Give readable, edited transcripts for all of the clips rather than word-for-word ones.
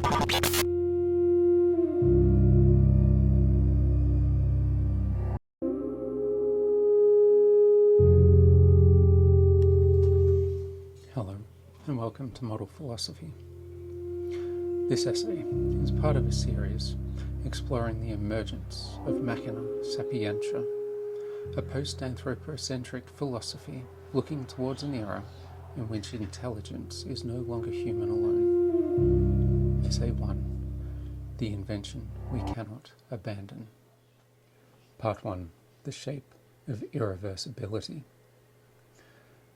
Hello, and welcome to Model Philosophy. This essay is part of a series exploring the emergence of Machina, Sapientia, a post-anthropocentric philosophy looking towards an era in which intelligence is no longer human alone. Essay 1. The Invention We Cannot Abandon. Part 1. The Shape of Irreversibility.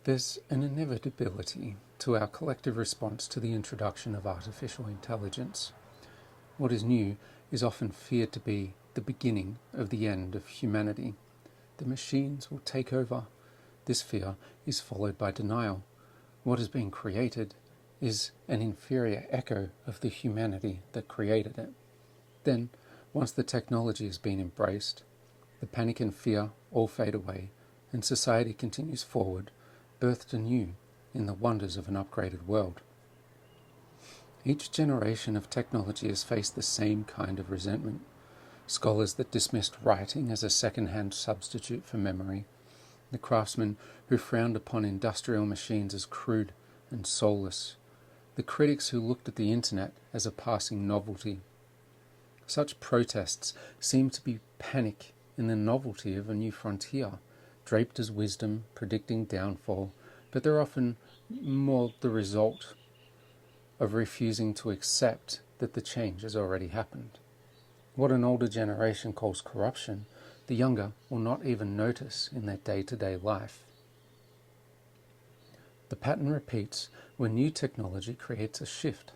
There's an inevitability to our collective response to the introduction of artificial intelligence. What is new is often feared to be the beginning of the end of humanity. The machines will take over. This fear is followed by denial. What is being created is an inferior echo of the humanity that created it. Then, once the technology has been embraced, the panic and fear all fade away, and society continues forward, birthed anew in the wonders of an upgraded world. Each generation of technology has faced the same kind of resentment. Scholars that dismissed writing as a second-hand substitute for memory, the craftsmen who frowned upon industrial machines as crude and soulless, the critics who looked at the internet as a passing novelty. Such protests seem to be panic in the novelty of a new frontier, draped as wisdom, predicting downfall, but they're often more the result of refusing to accept that the change has already happened. What an older generation calls corruption, the younger will not even notice in their day-to-day life. The pattern repeats when new technology creates a shift.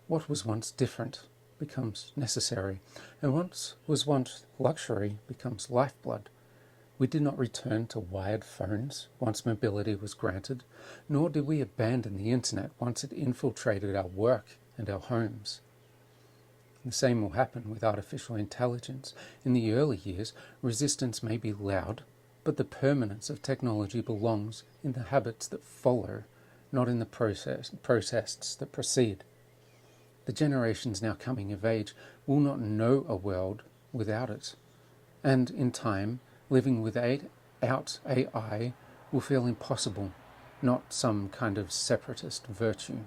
What was once different becomes necessary, and what was once luxury becomes lifeblood. We did not return to wired phones once mobility was granted, nor did we abandon the internet once it infiltrated our work and our homes. The same will happen with artificial intelligence. In the early years, resistance may be loud, but the permanence of technology belongs in the habits that follow, not in the protests that precede. The generations now coming of age will not know a world without it, and in time, living without AI will feel impossible, not some kind of separatist virtue.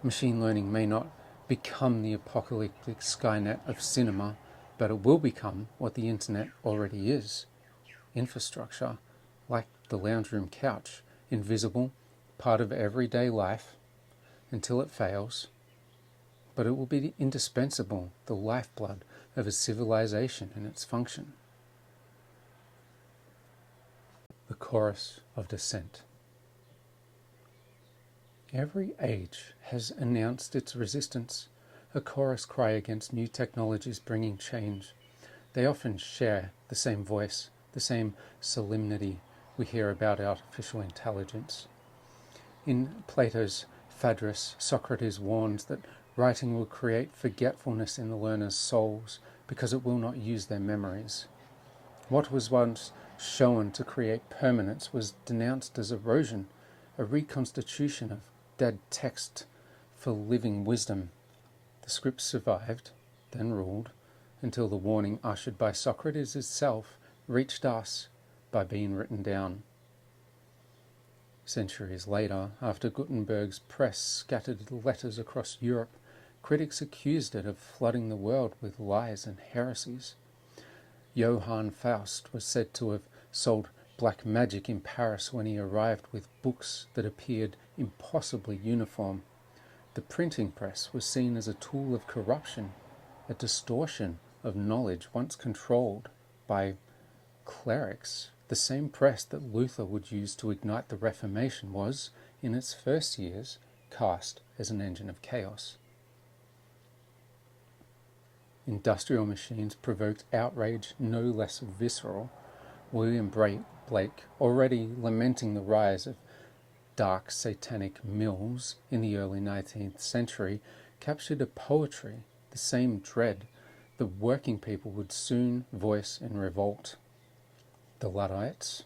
Machine learning may not become the apocalyptic Skynet of cinema, but it will become what the internet already is. Infrastructure, like the lounge room couch, invisible, part of everyday life, until it fails. But it will be indispensable, the lifeblood of a civilization and its function. The chorus of dissent. Every age has announced its resistance, a chorus cry against new technologies bringing change. They often share the same voice, the same solemnity we hear about artificial intelligence. In Plato's Phaedrus, Socrates warns that writing will create forgetfulness in the learners' souls because it will not use their memories. What was once shown to create permanence was denounced as erosion, a reconstitution of dead text for living wisdom. The script survived, then ruled, until the warning ushered by Socrates itself reached us by being written down. Centuries later, after Gutenberg's press scattered letters across Europe, critics accused it of flooding the world with lies and heresies. Johann Faust was said to have sold black magic in Paris when he arrived with books that appeared impossibly uniform. The printing press was seen as a tool of corruption, a distortion of knowledge once controlled by clerics. The same press that Luther would use to ignite the Reformation was, in its first years, cast as an engine of chaos. Industrial machines provoked outrage no less visceral. William Blake, already lamenting the rise of dark satanic mills in the early 19th century, captured a poetry, the same dread the working people would soon voice in revolt. The Luddites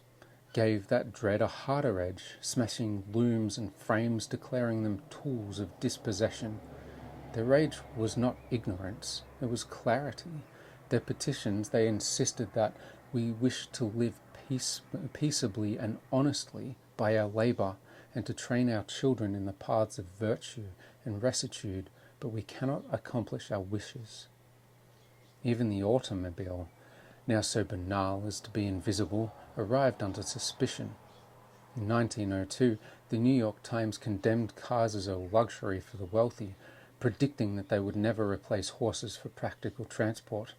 gave that dread a harder edge, smashing looms and frames, declaring them tools of dispossession. Their rage was not ignorance, it was clarity. Their petitions, they insisted that we wish to live peaceably and honestly by our labour, and to train our children in the paths of virtue and rectitude, but we cannot accomplish our wishes. Even the automobile, now so banal as to be invisible, arrived under suspicion. In 1902, the New York Times condemned cars as a luxury for the wealthy, predicting that they would never replace horses for practical transport.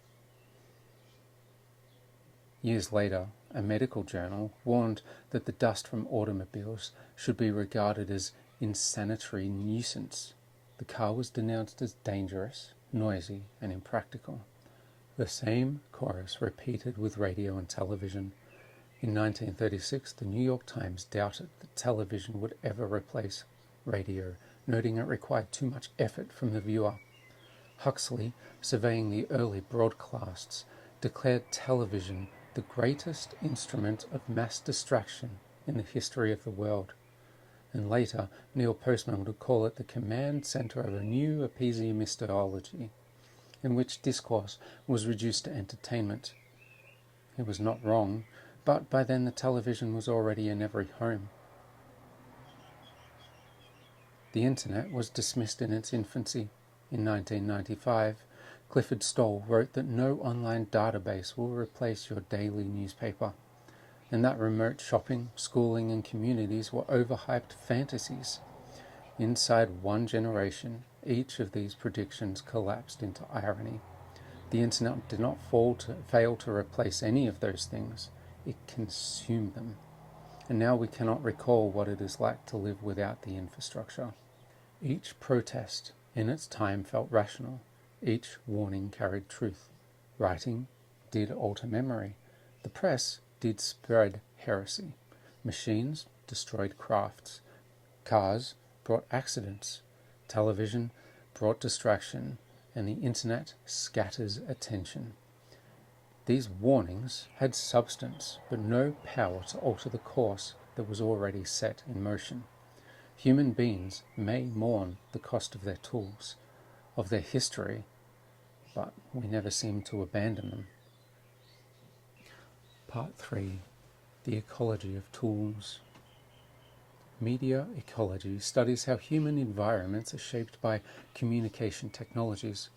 Years later, a medical journal warned that the dust from automobiles should be regarded as insanitary nuisance. The car was denounced as dangerous, noisy, and impractical. The same chorus repeated with radio and television. In 1936, the New York Times doubted that television would ever replace radio, noting it required too much effort from the viewer. Huxley, surveying the early broadcasts, declared television the greatest instrument of mass distraction in the history of the world. And later, Neil Postman would call it the command center of a new epistemology, in which discourse was reduced to entertainment. He was not wrong, but by then the television was already in every home. The internet was dismissed in its infancy. In 1995, Clifford Stoll wrote that no online database will replace your daily newspaper, and that remote shopping, schooling, and communities were overhyped fantasies. Inside one generation, each of these predictions collapsed into irony. The internet did not fail to replace any of those things. It consumed them. And now we cannot recall what it is like to live without the infrastructure. Each protest in its time felt rational. Each warning carried truth. Writing did alter memory. The press did spread heresy. Machines destroyed crafts. Cars brought accidents. Television brought distraction. And the internet scatters attention. These warnings had substance, but no power to alter the course that was already set in motion. Human beings may mourn the cost of their tools, of their history, but we never seem to abandon them. Part 3. The Ecology of Tools. Media ecology studies how human environments are shaped by communication technologies.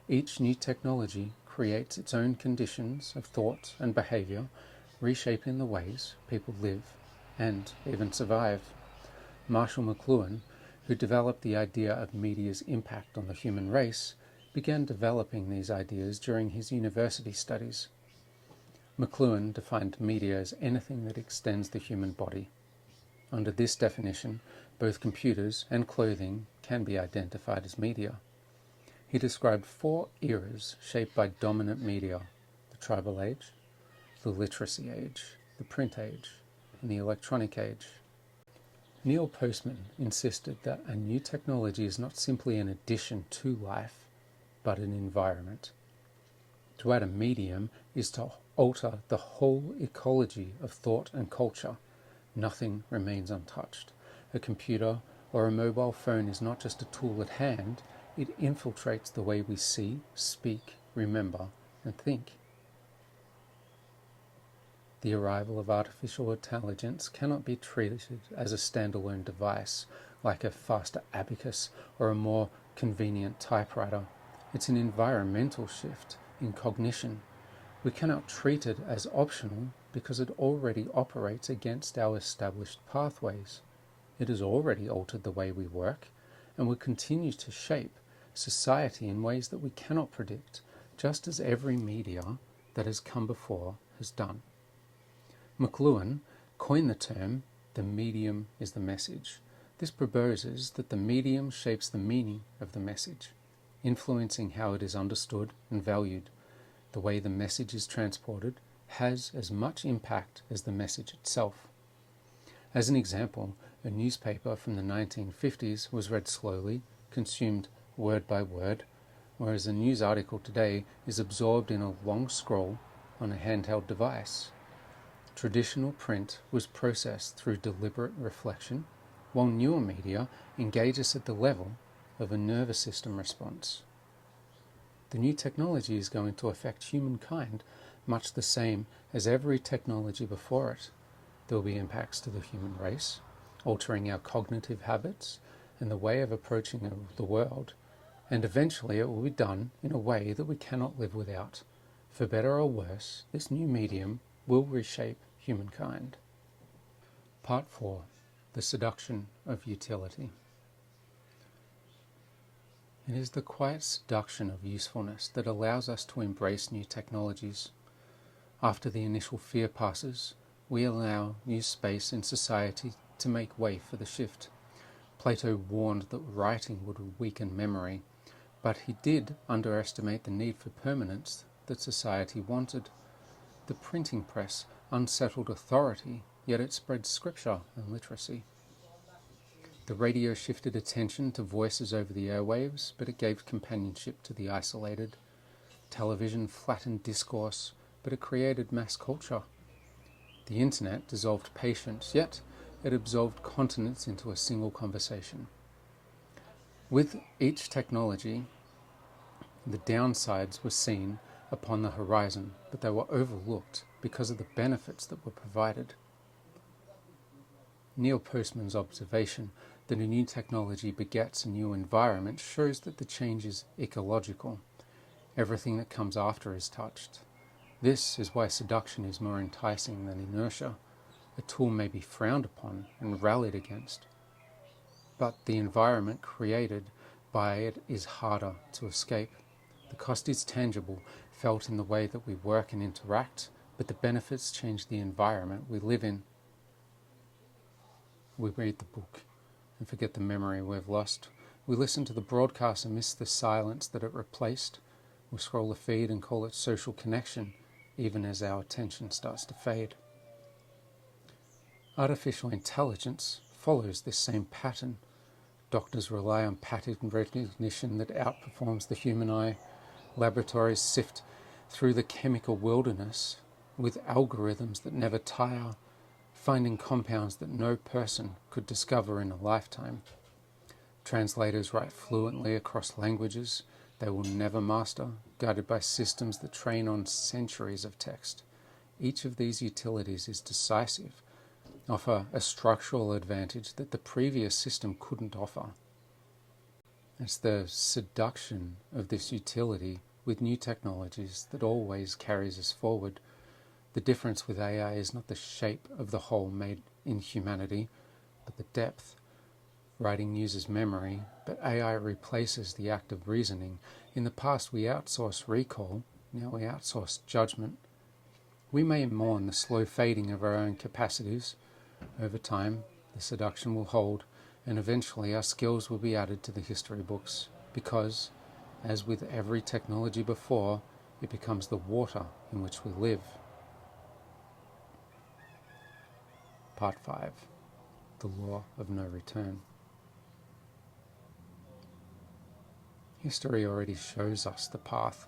Each new technology creates its own conditions of thought and behavior, reshaping the ways people live and even survive. Marshall McLuhan, who developed the idea of media's impact on the human race, began developing these ideas during his university studies. McLuhan defined media as anything that extends the human body. Under this definition, both computers and clothing can be identified as media. He described 4 eras shaped by dominant media: the tribal age, the literacy age, the print age, and the electronic age. Neil Postman insisted that a new technology is not simply an addition to life, but an environment. To add a medium is to alter the whole ecology of thought and culture. Nothing remains untouched. A computer or a mobile phone is not just a tool at hand, it infiltrates the way we see, speak, remember, and think. The arrival of artificial intelligence cannot be treated as a standalone device, like a faster abacus or a more convenient typewriter. It's an environmental shift in cognition. We cannot treat it as optional because it already operates against our established pathways. It has already altered the way we work and will continue to shape society in ways that we cannot predict, just as every media that has come before has done. McLuhan coined the term, "the medium is the message." This proposes that the medium shapes the meaning of the message, influencing how it is understood and valued. The way the message is transported has as much impact as the message itself. As an example, a newspaper from the 1950s was read slowly, consumed word by word, whereas a news article today is absorbed in a long scroll on a handheld device. Traditional print was processed through deliberate reflection, while newer media engage us at the level of a nervous system response. The new technology is going to affect humankind much the same as every technology before it. There will be impacts to the human race, altering our cognitive habits and the way of approaching the world, and eventually it will be done in a way that we cannot live without. For better or worse, this new medium will reshape humankind. Part 4. The Seduction of Utility. It is the quiet seduction of usefulness that allows us to embrace new technologies. After the initial fear passes, we allow new space in society to make way for the shift. Plato warned that writing would weaken memory, but he did underestimate the need for permanence that society wanted. The printing press unsettled authority, yet it spread scripture and literacy. The radio shifted attention to voices over the airwaves, but it gave companionship to the isolated. Television flattened discourse, but it created mass culture. The internet dissolved patience, yet it absolved continents into a single conversation. With each technology, the downsides were seen upon the horizon, but they were overlooked because of the benefits that were provided. Neil Postman's observation that a new technology begets a new environment shows that the change is ecological. Everything that comes after is touched. This is why seduction is more enticing than inertia. A tool may be frowned upon and rallied against, but the environment created by it is harder to escape. The cost is tangible, felt in the way that we work and interact, but the benefits change the environment we live in. We read the book and forget the memory we've lost. We listen to the broadcast and miss the silence that it replaced. We scroll the feed and call it social connection, even as our attention starts to fade. Artificial intelligence follows this same pattern. Doctors rely on pattern recognition that outperforms the human eye. Laboratories sift through the chemical wilderness with algorithms that never tire, finding compounds that no person could discover in a lifetime. Translators write fluently across languages they will never master, guided by systems that train on centuries of text. Each of these utilities is decisive, offer a structural advantage that the previous system couldn't offer. It's the seduction of this utility with new technologies that always carries us forward. The difference with AI is not the shape of the whole made in humanity, but the depth. Writing uses memory, but AI replaces the act of reasoning. In the past we outsourced recall, now we outsource judgment. We may mourn the slow fading of our own capacities. Over time, the seduction will hold, and eventually our skills will be added to the history books, because, as with every technology before, it becomes the water in which we live. Part 5. The Law of No Return. History already shows us the path.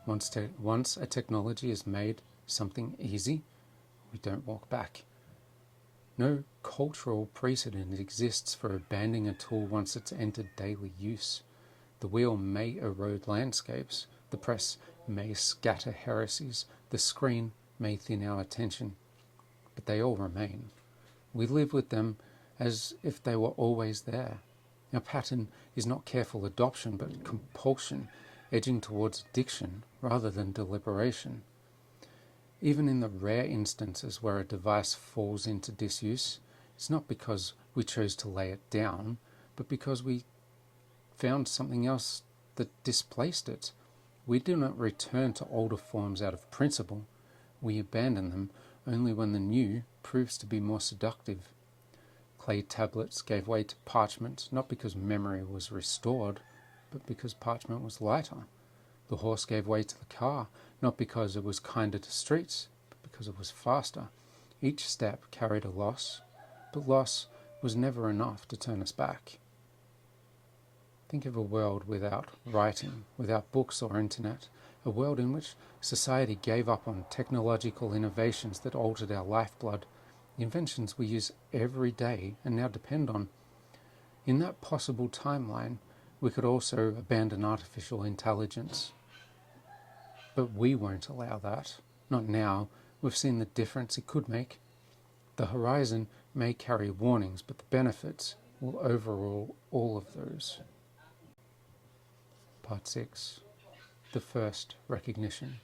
Once a technology has made something easy, we don't walk back. No cultural precedent exists for abandoning a tool once it's entered daily use. The wheel may erode landscapes, the press may scatter heresies, the screen may thin our attention, but they all remain. We live with them as if they were always there. Our pattern is not careful adoption, but compulsion, edging towards addiction rather than deliberation. Even in the rare instances where a device falls into disuse, it's not because we chose to lay it down, but because we found something else that displaced it. We do not return to older forms out of principle. We abandon them only when the new proves to be more seductive. Clay tablets gave way to parchment, not because memory was restored, but because parchment was lighter. The horse gave way to the car, not because it was kinder to streets, but because it was faster. Each step carried a loss, but loss was never enough to turn us back. Think of a world without writing, without books or internet, a world in which society gave up on technological innovations that altered our lifeblood, inventions we use every day and now depend on. In that possible timeline, We could also abandon artificial intelligence. But we won't allow that. Not now. We've seen the difference it could make. The horizon may carry warnings, but the benefits will overrule all of those. Part 6. The first recognition.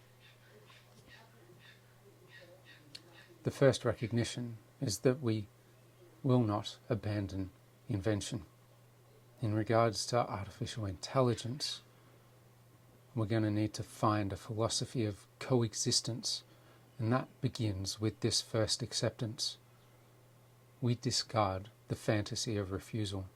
The first recognition is that we will not abandon invention. In regards to artificial intelligence, we're going to need to find a philosophy of coexistence, and that begins with this first acceptance. We discard the fantasy of refusal.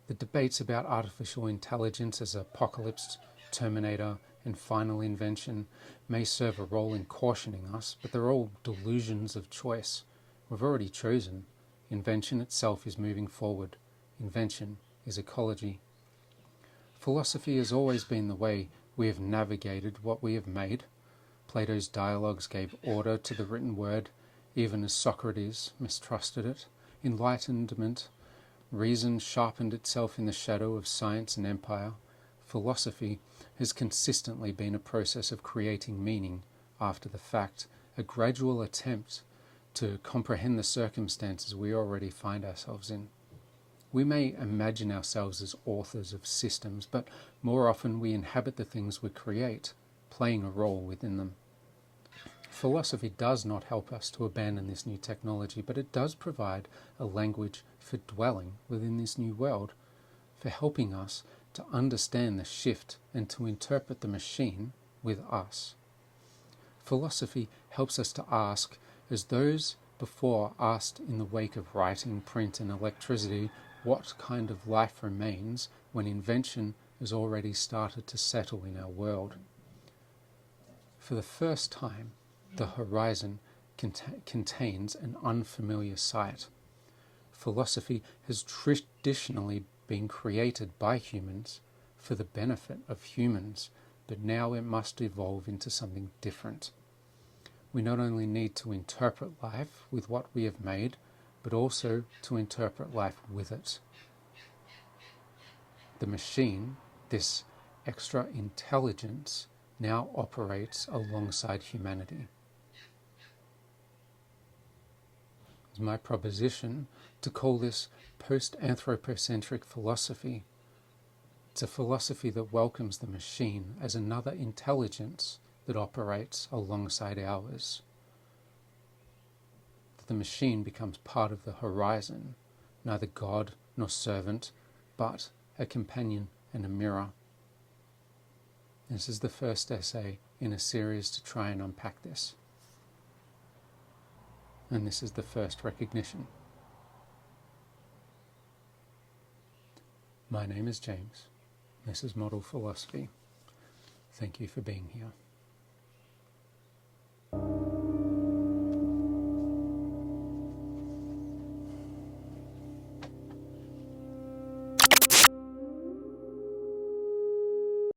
The debates about artificial intelligence as apocalypse, Terminator, and final invention may serve a role in cautioning us, but they're all delusions of choice. We've already chosen. Invention itself is moving forward. Invention is ecology. Philosophy has always been the way we have navigated what we have made. Plato's dialogues gave order to the written word, even as Socrates mistrusted it. Enlightenment, reason sharpened itself in the shadow of science and empire. Philosophy has consistently been a process of creating meaning after the fact, a gradual attempt to comprehend the circumstances we already find ourselves in. We may imagine ourselves as authors of systems, but more often we inhabit the things we create, playing a role within them. Philosophy does not help us to abandon this new technology, but it does provide a language for dwelling within this new world, for helping us to understand the shift and to interpret the machine with us. Philosophy helps us to ask, as those before asked in the wake of writing, print and electricity, what kind of life remains when invention has already started to settle in our world. For the first time, the horizon contains an unfamiliar sight. Philosophy has traditionally been created by humans for the benefit of humans, but now it must evolve into something different. We not only need to interpret life with what we have made, but also to interpret life with it. The machine, this extra intelligence, now operates alongside humanity. It's my proposition to call this post-anthropocentric philosophy. It's a philosophy that welcomes the machine as another intelligence that operates alongside ours. The machine becomes part of the horizon, neither God nor servant, but a companion and a mirror. This is the first essay in a series to try and unpack this. And this is the first recognition. My name is James. This is Model Philosophy. Thank you for being here.